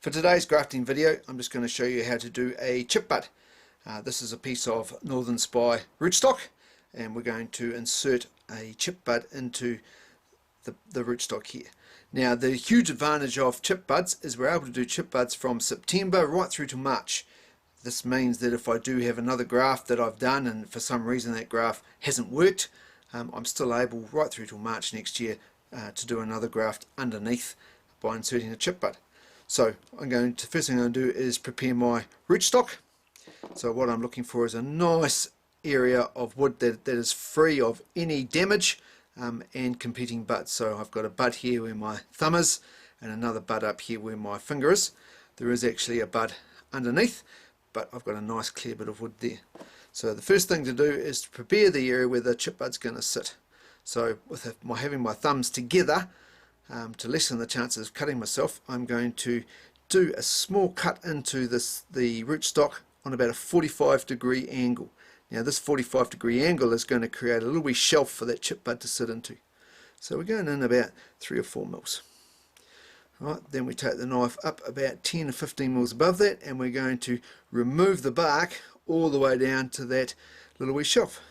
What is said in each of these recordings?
For today's grafting video, I'm just going to show you how to do a chip bud. This is a piece of Northern Spy rootstock, and we're going to insert a chip bud into the rootstock here. Now, the huge advantage of chip buds is we're able to do chip buds from September right through to March. This means that if I do have another graft that I've done and for some reason that graft hasn't worked, I'm still able right through till March next year to do another graft underneath by inserting a chip bud. So first thing I'm going to do is prepare my rootstock. So what I'm looking for is a nice area of wood that is free of any damage and competing buds. So I've got a bud here where my thumb is and another bud up here where my finger is. There is actually a bud underneath, but I've got a nice clear bit of wood there. So the first thing to do is to prepare the area where the chip bud's going to sit. So with having my thumbs together, to lessen the chances of cutting myself, I'm going to do a small cut into the rootstock on about a 45-degree angle. Now this 45-degree angle is going to create a little wee shelf for that chip bud to sit into. So we're going in about 3 or 4 mils. Right, then we take the knife up about 10 or 15 mils above that, and we're going to remove the bark all the way down to that little wee shelf.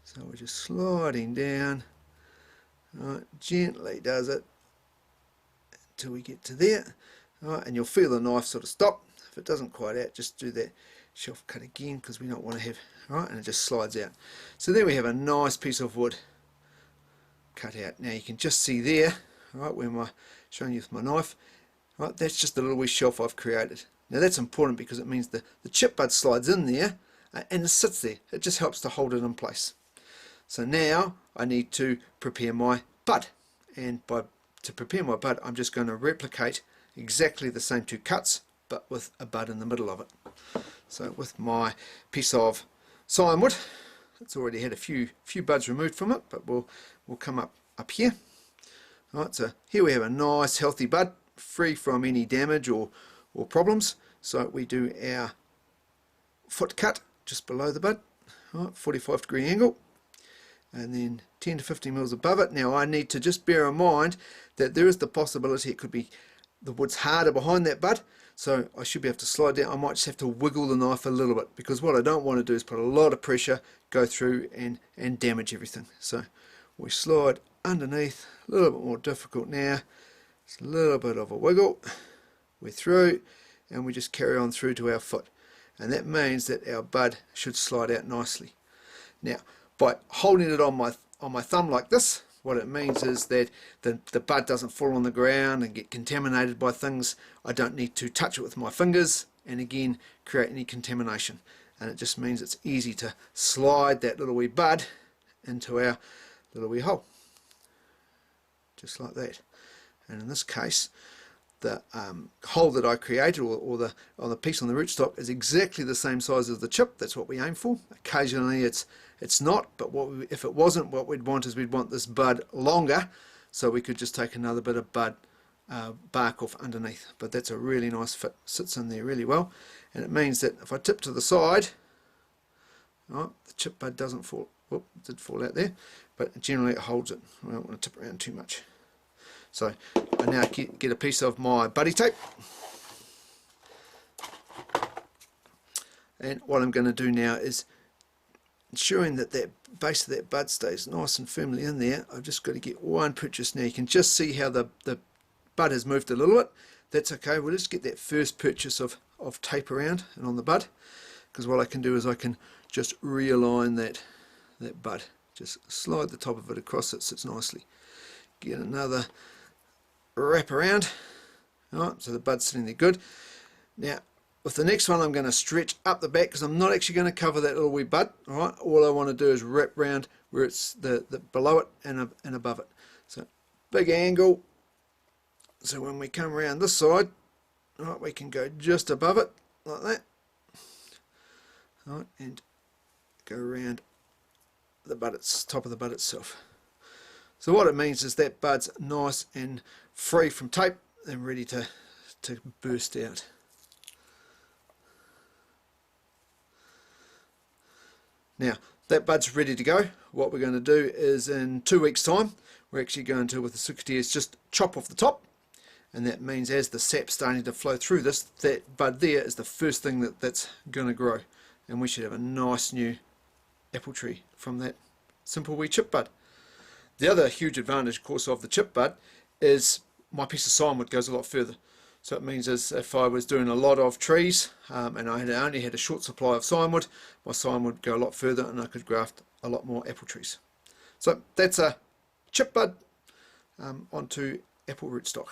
So we're just sliding down, right, gently does it until we get to there, right, and you'll feel the knife sort of stop. If it doesn't quite out, just do that shelf cut again, because we don't want to have, right, and it just slides out. So there we have a nice piece of wood cut out. Now you can just see there, right, where I'm showing you with my knife, right, that's just the little wee shelf I've created. Now that's important because it means the chip bud slides in there and it sits there. It just helps to hold it in place. So now I need to prepare my bud, and to prepare my bud, I'm just going to replicate exactly the same 2 cuts, but with a bud in the middle of it. So with my piece of Siamwood, it's already had a few buds removed from it, but we'll come up here. Right, so here we have a nice healthy bud, free from any damage or problems. So we do our foot cut just below the bud, right, 45-degree angle, and then 10 to 15 mils above it. Now I need to just bear in mind that there is the possibility it could be the wood's harder behind that bud, so I should be able to slide down. I might just have to wiggle the knife a little bit, because what I don't want to do is put a lot of pressure, go through and damage everything. So we slide underneath, a little bit more difficult now, it's a little bit of a wiggle, we're through, and we just carry on through to our foot, and that means that our bud should slide out nicely. Now by holding it on my thumb like this, what it means is that the bud doesn't fall on the ground and get contaminated by things. I don't need to touch it with my fingers and again create any contamination, and it just means it's easy to slide that little wee bud into our little wee hole, just like that. And in this case, the hole that I created, or the piece on the rootstock, is exactly the same size as the chip. That's what we aim for. Occasionally it's not, but if it wasn't, what we'd want is we'd want this bud longer, so we could just take another bit of bud bark off underneath. But that's a really nice fit, sits in there really well, and it means that if I tip to the side, right, the chip bud doesn't fall. Whoop, it did fall out there, but generally it holds it. I don't want to tip around too much. So I now get a piece of my buddy tape, and what I'm going to do now is ensuring that that base of that bud stays nice and firmly in there. I've just got to get one purchase. Now you can just see how the bud has moved a little bit. That's okay, we'll just get that first purchase of tape around and on the bud, because what I can do is I can just realign that bud, just slide the top of it across so it sits nicely. Get another wrap around, alright, so the bud's sitting there good. Now with the next one I'm going to stretch up the back, because I'm not actually going to cover that little wee bud. Alright, all I want to do is wrap round where it's the below it and above it. So big angle, so when we come around this side, alright, we can go just above it like that, alright, and go around the bud, top of the bud itself. So what it means is that bud's nice and free from tape and ready to burst out. Now that bud's ready to go. What we're going to do is in 2 weeks time, we're actually going to, with the secateurs, just chop off the top and that means as the sap's starting to flow through this, that bud there is the first thing that's going to grow, and we should have a nice new apple tree from that simple wee chip bud. The other huge advantage, of course, of the chip bud is my piece of signwood goes a lot further. So it means as if I was doing a lot of trees and I only had a short supply of signwood, my sign would go a lot further and I could graft a lot more apple trees. So that's a chip bud onto apple rootstock.